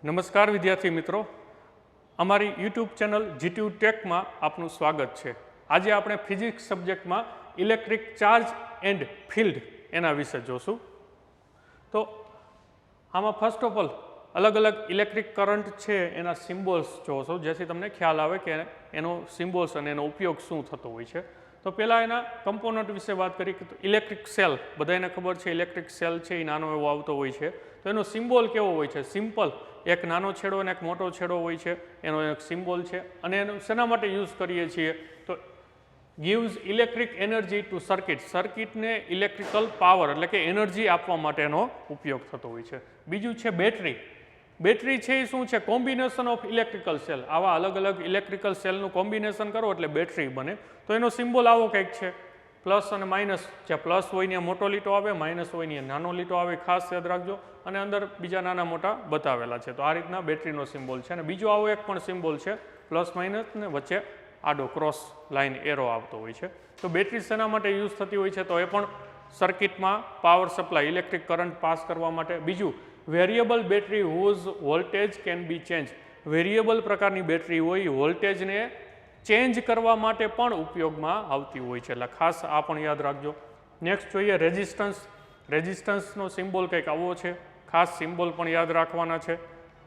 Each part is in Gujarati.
નમસ્કાર વિદ્યાર્થી મિત્રો, અમારી યુટ્યુબ ચેનલ જીટીયુ ટેકમાં આપનું સ્વાગત છે। આજે આપણે ફિઝિક્સ સબ્જેક્ટમાં ઇલેક્ટ્રિક ચાર્જ એન્ડ ફિલ્ડ એના વિશે જોશું। તો આમાં ફર્સ્ટ ઓફ ઓલ અલગ અલગ ઇલેક્ટ્રિક કરંટ છે એના સિમ્બોલ્સ જોશો, જેથી તમને ખ્યાલ આવે કે એનો સિમ્બોલ્સ અને એનો ઉપયોગ શું થતો હોય છે। તો પહેલાં એના કમ્પોનન્ટ વિશે વાત કરીએ કે ઇલેક્ટ્રિક સેલ, બધાને ખબર છે ઇલેક્ટ્રિક સેલ છે એ નાનો એવો આવતો હોય છે। તો એનો સિમ્બોલ કેવો હોય છે? સિમ્પલ, એક નાનો છેડો અને એક મોટો છેડો હોય છે, એનો એક સિમ્બોલ છે। અને એનો શેના માટે યુઝ કરીએ છીએ? તો gives electric energy to circuit, સર્કિટને ઇલેક્ટ્રિકલ પાવર એટલે કે એનર્જી આપવા માટે એનો ઉપયોગ થતો હોય છે। બીજું છે બેટરી। બેટરી છે એ શું છે? કોમ્બિનેશન ઓફ ઇલેક્ટ્રિકલ સેલ, આવા અલગ અલગ ઇલેક્ટ્રિકલ સેલનું કોમ્બિનેશન કરો એટલે બેટરી બને। તો એનો સિમ્બોલ આવો કંઈક છે, પ્લસ અને માઇનસ, જ્યાં પ્લસ હોય ત્યાં મોટો લીટો આવે, માઇનસ હોય ત્યાં નાનો લીટો આવે, ખાસ યાદ રાખજો। અને અંદર બીજા નાના મોટા બતાવેલા છે। તો આ રીતના બેટરીનો સિમ્બોલ છે। અને બીજો આવો એક પણ સિમ્બોલ છે, પ્લસ માઇનસ ને વચ્ચે આડો ક્રોસ લાઇન એરો આવતો હોય છે। તો બેટરી શેના માટે યુઝ થતી હોય છે? તો એ પણ સર્કિટમાં power supply, electric current pass કરવા માટે। બીજું variable battery whose voltage can be change, variable પ્રકારની બેટરી હોય, વોલ્ટેજને ચેન્જ કરવા માટે પણ ઉપયોગમાં આવતી હોય છે, એટલે ખાસ આ પણ યાદ રાખજો। નેક્સ્ટ જોઈએ રેઝિસ્ટન્સ। રેઝિસ્ટન્સનો સિમ્બોલ કંઈક આવો છે, ખાસ સિમ્બોલ પણ યાદ રાખવાના છે।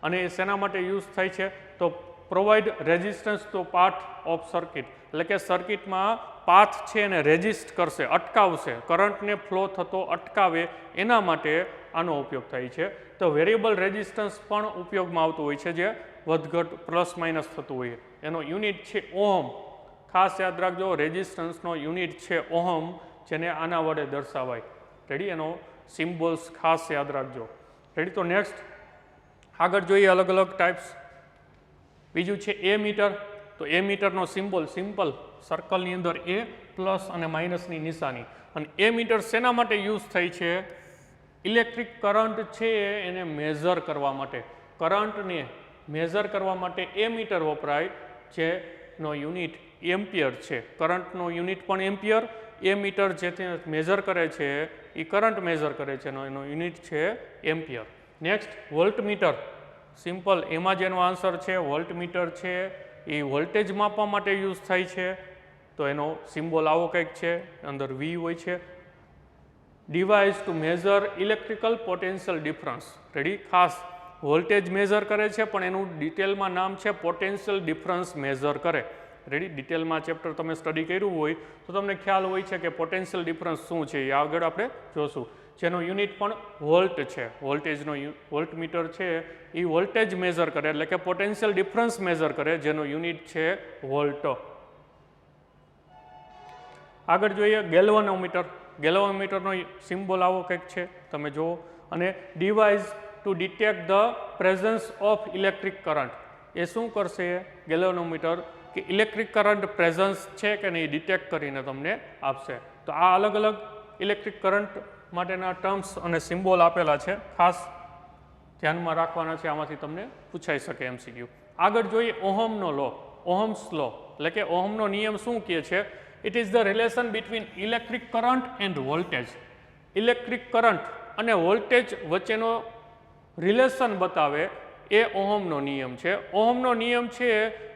અને એ શેના માટે યુઝ થાય છે? તો provide resistance to path of circuit, એટલે કે સર્કિટમાં પાથ છે એને રેઝિસ્ટ કરશે, અટકાવશે, કરંટને ફ્લો થતો અટકાવે, એના માટે આનો ઉપયોગ થાય છે। તો વેરિયેબલ રેઝિસ્ટન્સ પણ ઉપયોગમાં આવતું હોય છે, જે વધઘટ પ્લસ માઇનસ થતું હોય। એનો યુનિટ છે ઓહમ, ખાસ યાદ રાખજો, રેઝિસ્ટન્સનો યુનિટ છે ઓહમ, જેને આના વડે દર્શાવાય। રેડી? એનો સિમ્બોલ્સ ખાસ યાદ રાખજો। રેડી? તો નેક્સ્ટ આગળ જોઈએ અલગ અલગ ટાઈપ્સ। બીજું છે એ મીટર। તો એ મીટરનો સિમ્બોલ સિમ્પલ, સર્કલની અંદર એ પ્લસ અને માઇનસની નિશાની। અને એ મીટર શેના માટે યુઝ થાય છે? ઇલેક્ટ્રિક કરંટ છે એને મેઝર કરવા માટે, કરંટને મેઝર કરવા માટે એ મીટર વપરાય, જેનો યુનિટ એમ્પિયર છે। કરંટનો યુનિટ પણ એમ્પિયર, એ મીટર જે મેઝર કરે છે એ કરંટ મેઝર કરે છે, એનો યુનિટ છે ampere. Next voltmeter, simple, એમાં જેનો આન્સર છે વોલ્ટ મીટર છે એ વોલ્ટેજ માપવા માટે યુઝ થાય છે। તો એનો સિમ્બોલ આવો કંઈક છે, અંદર વી હોય છે। Device to measure electrical potential difference. Ready? ખાસ વોલ્ટેજ મેઝર કરે છે, પણ એનું ડિટેલમાં નામ છે પોટેન્શિયલ ડિફરન્સ મેઝર કરે। રેડી? ડિટેલમાં ચેપ્ટર તમે સ્ટડી કર્યું હોય તો તમને ખ્યાલ હોય છે કે પોટેન્શિયલ ડિફરન્સ શું છે, એ આગળ આપણે જોશું। જેનો યુનિટ પણ વોલ્ટ છે, વોલ્ટેજનો વોલ્ટ મીટર છે એ વોલ્ટેજ મેઝર કરે, એટલે કે પોટેન્શિયલ ડિફરન્સ મેઝર કરે, જેનો યુનિટ છે વોલ્ટ। આગળ જોઈએ ગેલ્વાનોમીટર। ગેલ્વાનોમીટરનો સિમ્બોલ આવો કંઈક છે, તમે જુઓ। અને device to detect the presence of electric current, એ શું કરશે ગેલ્વાનોમીટર? કે ઇલેક્ટ્રિક કરંટ પ્રેઝન્સ છે કે નહીં ડિટેક્ટ કરીને તમને આપશે। તો આ અલગ અલગ ઇલેક્ટ્રિક કરંટ માટેના ટર્મ્સ અને સિમ્બોલ આપેલા છે, ખાસ ધ્યાનમાં રાખવાના છે, આમાંથી તમને પૂછાઈ શકે MCQ। આગળ જોઈએ ઓહમનો લો, ઓહમ્સ લો, એટલે કે ઓહમનો નિયમ શું કહે છે? It is the relation between electric current and voltage, electric current અને વોલ્ટેજ વચ્ચેનો રિલેશન બતાવે એ ઓહમનો નિયમ છે। ઓહમનો નિયમ છે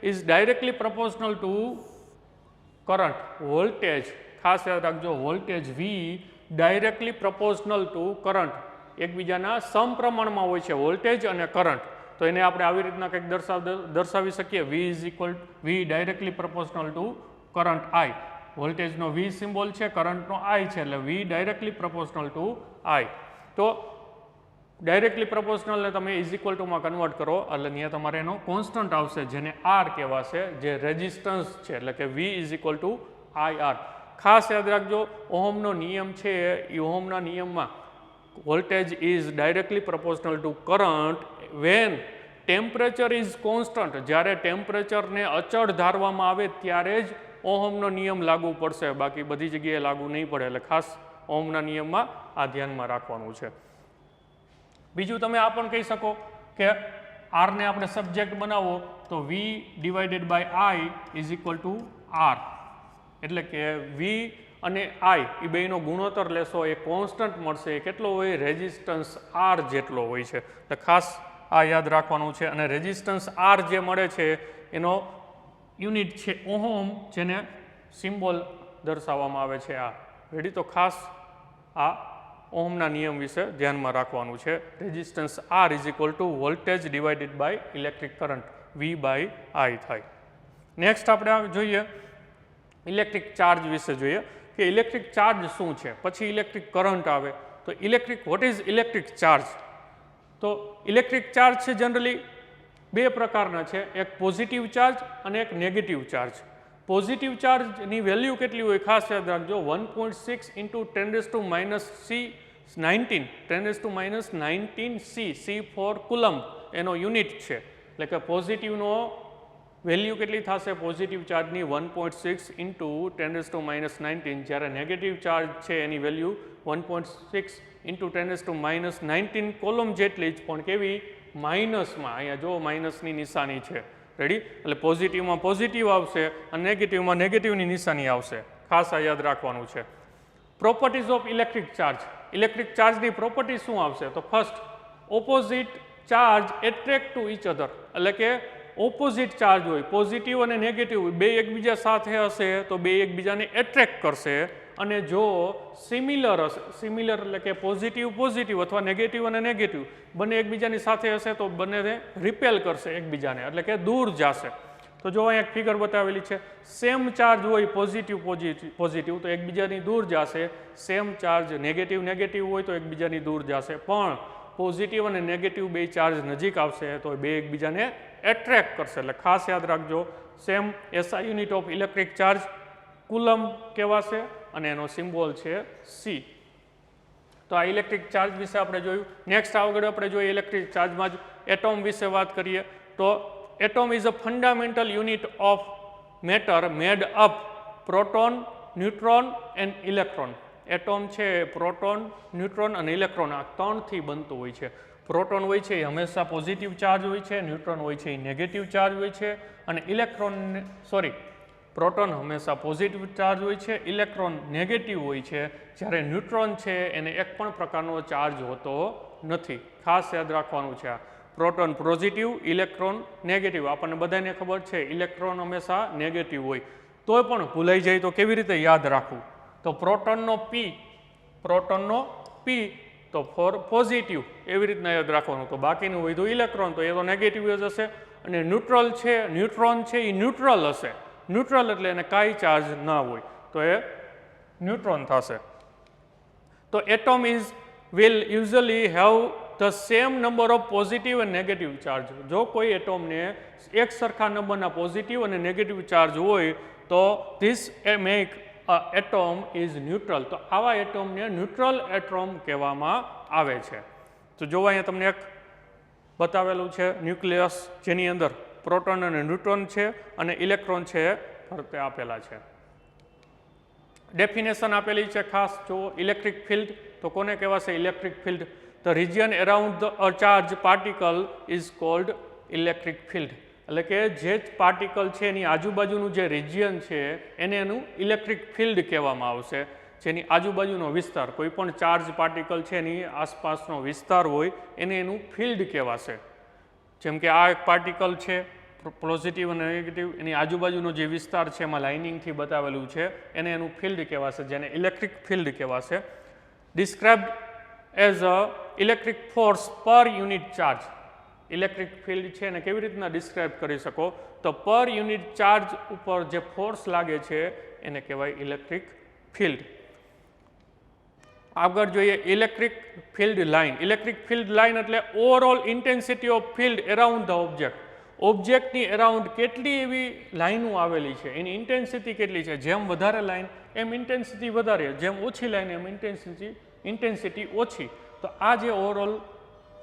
is directly proportional to current, voltage, ખાસ યાદ રાખજો, voltage V directly proportional to current, એકબીજાના સમપ્રમાણમાં હોય છે વોલ્ટેજ અને કરંટ। તો એને આપણે આવી રીતના કંઈક દર્શાવી શકીએ, V is equal V directly proportional to current I. વોલ્ટેજનો વી સિમ્બોલ છે, કરંટનો આઈ છે, એટલે V directly proportional to I. તો ડાયરેક્ટલી પ્રપોર્શનલને તમે ઇઝ ઇક્વલ ટુમાં કન્વર્ટ કરો એટલે ત્યાં તમારે એનો કોન્સ્ટન્ટ આવશે, જેને આર કહેવાશે, જે રેઝિસ્ટન્સ છે, એટલે કે V is equal to I R. ખાસ યાદ રાખજો, ઓહમનો નિયમ છે એ ઓહમના નિયમમાં voltage is directly proportional to current when temperature is constant, જ્યારે ટેમ્પરેચરને અચળ ધારવામાં આવે ત્યારે જ ઓહમનો નિયમ લાગુ પડશે, બાકી બધી જગ્યાએ લાગુ નહીં પડે। એટલે ખાસ ઓહમના નિયમમાં આ ધ્યાનમાં રાખવાનું છે। બીજું તમે આ પણ કહી શકો કે આરને આપણે સબ્જેક્ટ બનાવો તો V divided by I is equal to R, એટલે કે વી અને આઈ એ બેનો ગુણોત્તર લેશો, એ કોન્સ્ટન્ટ મળશે, એ કેટલો હોય? રેઝિસ્ટન્સ આર જેટલો હોય છે। તો ખાસ આ યાદ રાખવાનું છે. અને રેઝિસ્ટન્સ આર જે મળે છે એનો યુનિટ છે ઓહમ, જેને સિમ્બોલ દર્શાવવામાં આવે છે આ. રેડી? તો ખાસ આ ઓહમના નિયમ વિશે ધ્યાનમાં રાખવાનું છે. Resistance R is equal to voltage divided by electric current V by I થાય. નેક્સ્ટ આપણે જોઈએ ઇલેક્ટ્રિક ચાર્જ વિશે જોઈએ કે ઇલેક્ટ્રિક ચાર્જ શું છે. પછી ઇલેક્ટ્રિક કરંટ આવે. તો વોટ ઇઝ ઇલેક્ટ્રિક ચાર્જ? તો ઇલેક્ટ્રિક ચાર્જ છે જનરલી બે પ્રકારના છે, એક પોઝિટિવ ચાર્જ અને એક નેગેટિવ ચાર્જ. પોઝિટિવ ચાર્જની વેલ્યુ કેટલી હોય ખાસ યાદ રાખજો, 1.6 × 10⁻⁻19 C ફોર કુલમ એનો યુનિટ છે. એટલે કે પોઝિટિવનો વેલ્યુ કેટલી થશે પોઝિટિવ ચાર્જની 1.6 × 10⁻⁻19, જ્યારે નેગેટિવ ચાર્જ છે એની વેલ્યુ 1.6 × 10⁻⁻19 કોલમ જેટલી જ, પણ કેવી? માઇનસમાં. અહીંયા જો માઇનસની નિશાની છે. રેડી? એટલે પોઝિટિવમાં પોઝિટિવ આવશે અને નેગેટિવમાં નેગેટિવની નિશાની આવશે. ખાસ આ યાદ રાખવાનું છે. Properties of electric charge. Electric ચાર્જની પ્રોપર્ટી શું આવશે? તો first, opposite charge attract to each other. એટલે કે ઓપોઝિટ ચાર્જ હોય, પોઝિટિવ અને નેગેટિવ બે એકબીજા સાથે હશે તો બે એકબીજાને એટ્રેક્ટ કરશે. અને જો સિમિલર હશે, સિમિલર એટલે કે પોઝિટિવ પોઝિટિવ અથવા નેગેટિવ અને નેગેટિવ બંને એકબીજાની સાથે હશે તો બંનેને રિપેલ કરશે એકબીજાને, એટલે કે દૂર જશે. તો જો અહીંયા એક ફિગર બતાવેલી છે, સેમ ચાર્જ હોય પોઝિટિવ પોઝિટિવ તો એકબીજાની દૂર જશે, સેમ ચાર્જ નેગેટિવ નેગેટિવ હોય તો એકબીજાની દૂર જશે. પણ પોઝિટિવ અને નેગેટિવ બે ચાર્જ નજીક આવશે તો બે એકબીજાને એટ્રેક્ટ કરશે. એટલે ખાસ યાદ રાખજો, same SI unit of electric charge coulomb કહેવાશે અને એનો સિમ્બોલ છે સી. તો આ ઇલેક્ટ્રિક ચાર્જ વિશે આપણે જોયું. નેક્સ્ટ આગળ આપણે જોઈએ ઇલેક્ટ્રિક ચાર્જમાં જ એટોમ વિશે વાત કરીએ. તો atom is a fundamental unit of matter made up proton, neutron and electron. Atom છે પ્રોટોન, ન્યુટ્રોન અને ઇલેક્ટ્રોન આ ત્રણથી બનતું હોય છે. પ્રોટોન હોય છે એ હંમેશા પોઝિટિવ ચાર્જ હોય છે, ન્યુટ્રોન હોય છે એ નેગેટિવ ચાર્જ હોય છે, અને પ્રોટોન હંમેશા પોઝિટિવ ચાર્જ હોય છે, ઇલેક્ટ્રોન નેગેટિવ હોય છે, જ્યારે ન્યુટ્રોન છે એને એક પણ પ્રકારનો ચાર્જ હોતો નથી. ખાસ યાદ રાખવાનું છે આ. Proton positive, electron negative. આપણને બધાને ખબર છે ઇલેક્ટ્રોન હંમેશા નેગેટિવ હોય. તોય પણ ભૂલાઈ જાય તો કેવી રીતે યાદ રાખવું? તો પ્રોટોનનો પી તો ફોર પોઝિટિવ, એવી રીતના યાદ રાખવાનું. તો બાકીનું હોય તો ઇલેક્ટ્રોન તો એ તો નેગેટિવ જ હશે. અને ન્યુટ્રોન છે એ ન્યુટ્રલ હશે. ન્યુટ્રલ એટલે એને કાંઈ ચાર્જ ના હોય તો એ ન્યુટ્રોન થશે. તો atom will usually have the same number of positive and negative charge. જો કોઈ એટોમને એક સરખા નંબરના પોઝિટિવ અને નેગેટિવ ચાર્જ હોય તો this make a atom is neutral. તો આવા એટોમને ન્યુટ્રલ એટોમ કહેવામાં આવે છે. તો જો અહીંયા તમને એક બતાવેલું છે ન્યુક્લિયસ, જેની અંદર પ્રોટોન અને ન્યુટ્રોન છે અને ઇલેક્ટ્રોન છે ફરતે આપેલા છે. ડેફિનેશન આપેલી છે ખાસ જો. ઇલેક્ટ્રિક ફિલ્ડ તો કોને કહેવાશે? Electric field the region around the charge particle is called electric field. એટલે કે જે પાર્ટિકલ છે એની આજુબાજુનું જે રિજિયન છે એને એનું ઇલેક્ટ્રિક ફિલ્ડ કહેવામાં આવશે. જેની આજુબાજુનો વિસ્તાર, કોઈ પણ ચાર્જ પાર્ટિકલ છે એની આસપાસનો વિસ્તાર હોય એને એનું ફિલ્ડ કહેવાશે. જેમ કે આ એક પાર્ટિકલ છે પોઝિટિવ અને નેગેટિવ, એની આજુબાજુનો જે વિસ્તાર છે એમાં લાઇનિંગથી બતાવેલું છે એને એનું ફિલ્ડ કહેવાશે, જેને ઇલેક્ટ્રિક ફિલ્ડ કહેવાશે. Described as a electric force પર યુનિટ ચાર્જ. ઇલેક્ટ્રિક ફિલ્ડ છે એને કેવી રીતના ડિસ્ક્રાઇબ કરી શકો? તો પર યુનિટ ચાર્જ ઉપર જે ફોર્સ લાગે છે એને કહેવાય ઇલેક્ટ્રિક ફિલ્ડ. આગળ જોઈએ electric field line. Electric field line એટલે overall intensity of field around the object. ઓબ્જેક્ટની અરાઉન્ડ કેટલી એવી લાઇનો આવેલી છે, એની ઇન્ટેન્સિટી કેટલી છે. જેમ વધારે લાઇન એમ ઇન્ટેન્સિટી વધારે, જેમ ઓછી લાઇન એમ ઇન્ટેન્સિટી ઓછી. તો આ જે ઓવરઓલ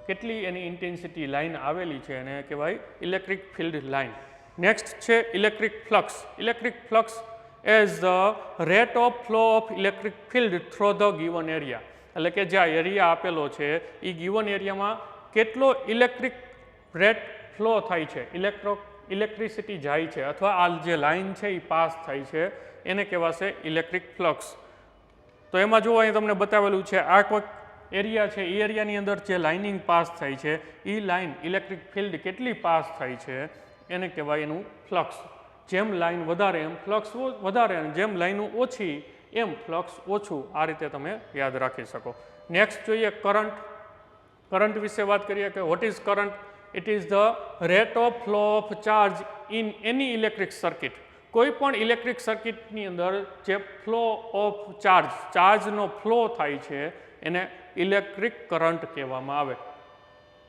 કેટલી એની ઇન્ટેન્સિટી લાઇન આવેલી છે એને કહેવાય ઇલેક્ટ્રિક ફિલ્ડ લાઇન. નેક્સ્ટ છે electric flux. Electric flux as the rate of flow of electric field throw the given area. એટલે કે જે એરિયા આપેલો છે એ ગિવન એરિયામાં કેટલો ઇલેક્ટ્રિક રેટ ફ્લો થાય છે, ઇલેક્ટ્રિસિટી જાય છે અથવા આ જે લાઇન છે એ પાસ થાય છે એને કહેવાશે ઇલેક્ટ્રિક ફ્લક્સ. તો એમાં જો અહીં તમને બતાવેલું છે આ કોઈ એરિયા છે એ એરિયાની અંદર જે લાઇનિંગ પાસ થાય છે એ લાઇન ઇલેક્ટ્રિક ફિલ્ડ કેટલી પાસ થાય છે એને કહેવાય એનું ફ્લક્સ. જેમ લાઇન વધારે એમ ફ્લક્સ વધારે અને જેમ લાઇનો ઓછી એમ ફ્લક્સ ઓછું. આ રીતે તમે યાદ રાખી શકો. નેક્સ્ટ જોઈએ કરંટ. કરંટ વિશે વાત કરીએ કે what is current? It is the rate of flow of charge in any electric circuit. કોઈ પણ ઇલેક્ટ્રિક સર્કિટની અંદર જે ફ્લો ઓફ ચાર્જનો ફ્લો થાય છે એને ઇલેક્ટ્રિક કરંટ કહેવામાં આવે.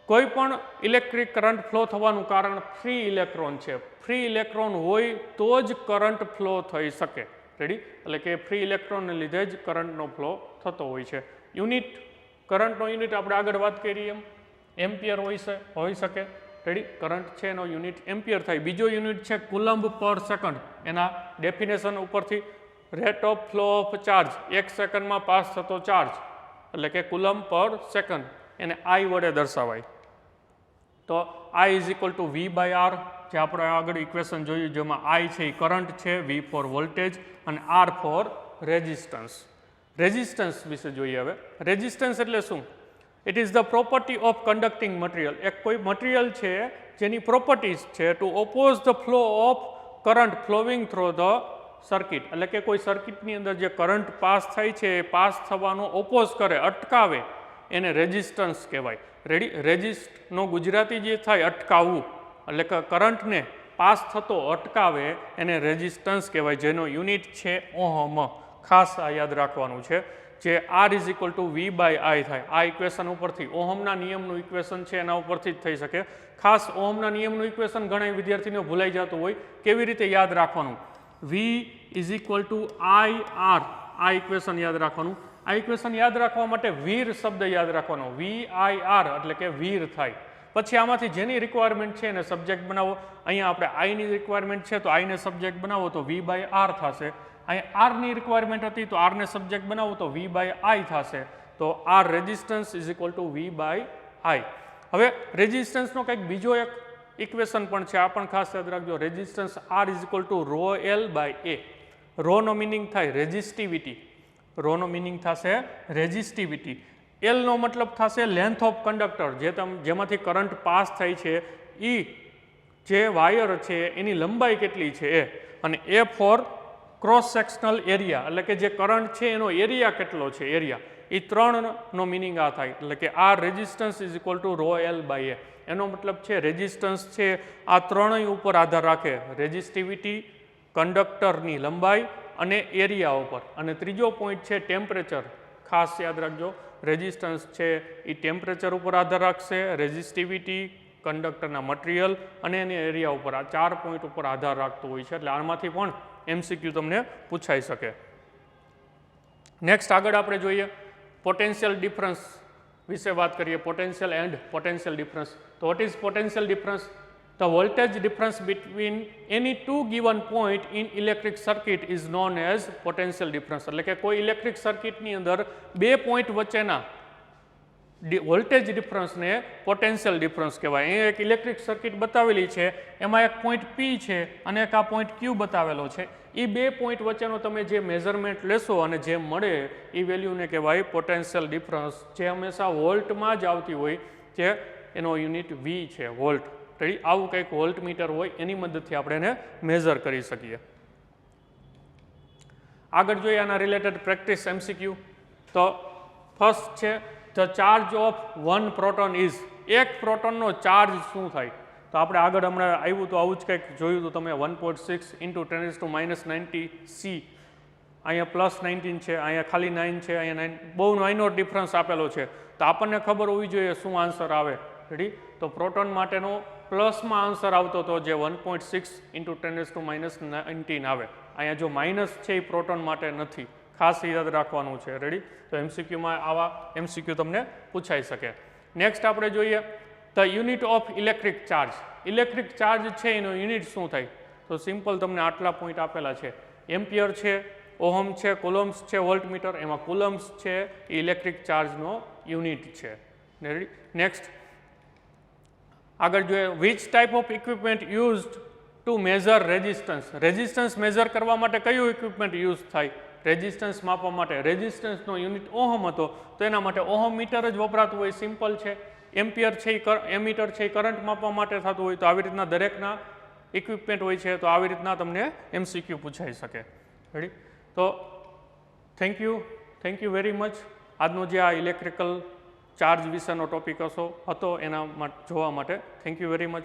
કોઈ પણ ઇલેક્ટ્રિક કરંટ ફ્લો થવાનું કારણ ફ્રી ઇલેક્ટ્રોન છે. ફ્રી ઇલેક્ટ્રોન હોય તો જ કરંટ ફ્લો થઈ શકે. રેડી? એટલે કે ફ્રી ઇલેક્ટ્રોનને લીધે જ કરંટનો ફ્લો થતો હોય છે. યુનિટ, કરંટનો યુનિટ આપણે આગળ વાત કરી એમ એમ્પિયર હોઈ શકે. રેડી? કરંટ છે એનો યુનિટ એમ્પિયર થાય. બીજો યુનિટ છે કુલમ્બ પર સેકન્ડ. એના ડેફિનેશન ઉપરથી rate of flow of charge, 1 સેકન્ડમાં પાસ થતો ચાર્જ એટલે કે કુલમ્બ પર સેકન્ડ, એને I વડે દર્શાવાય. તો I is equal to V by R, જે આપણે આગળ ઇક્વેશન જોયું જેમાં I છે એ કરંટ છે, V ફોર વોલ્ટેજ અને R ફોર રેઝિસ્ટન્સ. રેઝિસ્ટન્સ વિશે જોઈએ હવે. રેઝિસ્ટન્સ એટલે શું? It is the property of conducting material. એક કોઈ મટીરિયલ છે જેની પ્રોપર્ટીઝ છે to oppose the flow of current flowing through the circuit. એટલે કે કોઈ સર્કિટની અંદર જે કરંટ પાસ થાય છે એ પાસ થવાનો ઓપોઝ કરે, અટકાવે, એને રેઝિસ્ટન્સ કહેવાય. રેડી? રેઝિસ્ટનો ગુજરાતી જે થાય અટકાવવું, એટલે કે કરંટને પાસ થતો અટકાવે એને રેઝિસ્ટન્સ કહેવાય, જેનો યુનિટ છે ઓહમ. ખાસ આ યાદ રાખવાનું છે. જે R is equal to V by I થાય. આ ઇક્વેશન ઉપરથી ઓહમના નિયમનું ઇક્વેશન છે એના ઉપરથી જ થઈ શકે. ખાસ ઓહમના નિયમનું ઇક્વેશન ઘણા વિદ્યાર્થીઓ ભૂલાઈ જતું હોય. કેવી રીતે યાદ રાખવાનું? V is equal two IR. આ ઇક્વેશન યાદ રાખવાનું. આ ઇક્વેશન યાદ રાખવા માટે વીર શબ્દ યાદ રાખવાનો. VIR એટલે કે વીર થાય. પછી આમાંથી જેની રિક્વાયરમેન્ટ છે એને સબ્જેક્ટ બનાવો. અહીંયા આપણે I ની રિક્વાયરમેન્ટ છે તો I ને સબ્જેક્ટ બનાવો તો V બાય R થશે. અહીંયા R ની રિક્વાયરમેન્ટ હતી તો R ને સબ્જેક્ટ બનાવો તો V બાય I થશે. તો R resistance is equal to V by I. હવે રેઝિસ્ટન્સનો કંઈક બીજો એક ઇક્વેશન પણ છે, આ પણ ખાસ યાદ રાખજો. Resistance R is equal to rho L by A. રોનો મિનિંગ થાય રેઝિસ્ટિવિટી. રોનો મિનિંગ થશે રેઝિસ્ટિવિટી. એલનો મતલબ થશે લેન્થ ઓફ કંડક્ટર, જેમાંથી કરંટ પાસ થાય છે એ જે વાયર છે એની લંબાઈ કેટલી છે એ. અને એ ફોર ક્રોસ સેક્શનલ એરિયા, એટલે કે જે કરંટ છે એનો એરિયા કેટલો છે, એરિયા. એ ત્રણનો મિનિંગ આ થાય. એટલે કે આ resistance is equal to rho L by A. એનો મતલબ છે રેઝિસ્ટન્સ છે આ ત્રણેય ઉપર આધાર રાખે. રેઝિસ્ટિવિટી, કંડક્ટરની લંબાઈ અને એરિયા ઉપર. અને ત્રીજો પોઈન્ટ છે ટેમ્પરેચર. ખાસ યાદ રાખજો, રેઝિસ્ટન્સ છે એ ટેમ્પરેચર ઉપર આધાર રાખશે, રેઝિસ્ટિવિટી, કંડક્ટરના મટીરિયલ અને એની એરિયા ઉપર. આ 4 પોઈન્ટ ઉપર આધાર રાખતું હોય છે. એટલે આમાંથી પણ MCQ તમને પૂછાઈ શકે. નેક્સ્ટ આગળ આપણે જોઈએ પોટેન્શિયલ ડિફરન્સ વિશે વાત કરીએ. Potential and potential difference. તો what is potential difference? The voltage difference between any two given point in electric circuit is known as potential difference. એટલે કે કોઈ ઇલેક્ટ્રિક સર્કિટની અંદર બે પોઈન્ટ વચ્ચેના વોલ્ટેજ ડિફરન્સને પોટેન્શિયલ ડિફરન્સ કહેવાય. અહીંયા એક ઇલેક્ટ્રિક સર્કિટ બતાવેલી છે, એમાં એક પોઈન્ટ P છે અને એક આ પોઈન્ટ Q બતાવેલો છે. એ બે પોઈન્ટ વચ્ચેનો તમે જે મેઝરમેન્ટ લેશો અને જે મળે એ વેલ્યુને કહેવાય પોટેન્શિયલ ડિફરન્સ, જે હંમેશા વોલ્ટમાં જ આવતી હોય, જે એનો યુનિટ V છે, વોલ્ટ. આવું કંઈક વોલ્ટ મીટર હોય એની મદદથી આપણે એને મેઝર કરી શકીએ. આગળ જોઈએ આના રિલેટેડ પ્રેક્ટિસ MCQ. તો ફર્સ્ટ છે the charge of 1 proton is. એક પ્રોટોનનો ચાર્જ શું થાય? તો આપણે આગળ હમણાં આવ્યું તો આવું જ કંઈક જોયું તો તમે 1.6 × 10⁻90 C. અહીંયા +19 છે, અહીંયા ખાલી 9 છે, અહીંયા 9. બહુ માઇનોર ડિફરન્સ આપેલો છે. તો આપણને ખબર હોવી જોઈએ શું આન્સર આવે. રેડી? તો પ્રોટોન માટેનો પ્લસમાં આન્સર આવતો હતો જે 1.6 × 10⁻19 આવે. અહીંયા જો માઇનસ છે એ પ્રોટોન માટે નથી. ખાસ યાદ રાખવાનું છે. રેડી? તો MCQમાં આવા MCQ તમને પૂછાઈ શકે. નેક્સ્ટ આપણે જોઈએ the unit of electric charge. Electric charge છે એનો યુનિટ શું થાય? તો સિમ્પલ તમને આટલા પોઈન્ટ આપેલા છે. એમ્પિયર છે, ઓહમ છે, કુલમ્સ છે, વોલ્ટમીટર. એમાં કુલમ્સ છે એ ઇલેક્ટ્રિક ચાર્જનો યુનિટ છે. રેડી? નેક્સ્ટ આગળ જોઈએ which type of equipment used to measure resistance. Resistance measure કરવા માટે કયું ઇક્વિપમેન્ટ યુઝ થાય? રેઝિસ્ટન્સ માપવા માટે રેઝિસ્ટન્સનો યુનિટ ઓહમ હતો તો એના માટે ઓહમ મીટર જ વપરાતું હોય, સિમ્પલ છે. એમ્પિયર છે એ એમીટર છે એ કરંટ માપવા માટે થતું હોય. તો આવી રીતના દરેકના ઇક્વિપમેન્ટ હોય છે. તો આવી રીતના તમને MCQ પૂછાઈ શકે. રેડી? તો થેન્ક યુ વેરી મચ. આજનો જે આ ઇલેક્ટ્રિકલ ચાર્જ વિશેનો ટોપિક હતો એના જોવા માટે થેન્ક યુ વેરી મચ.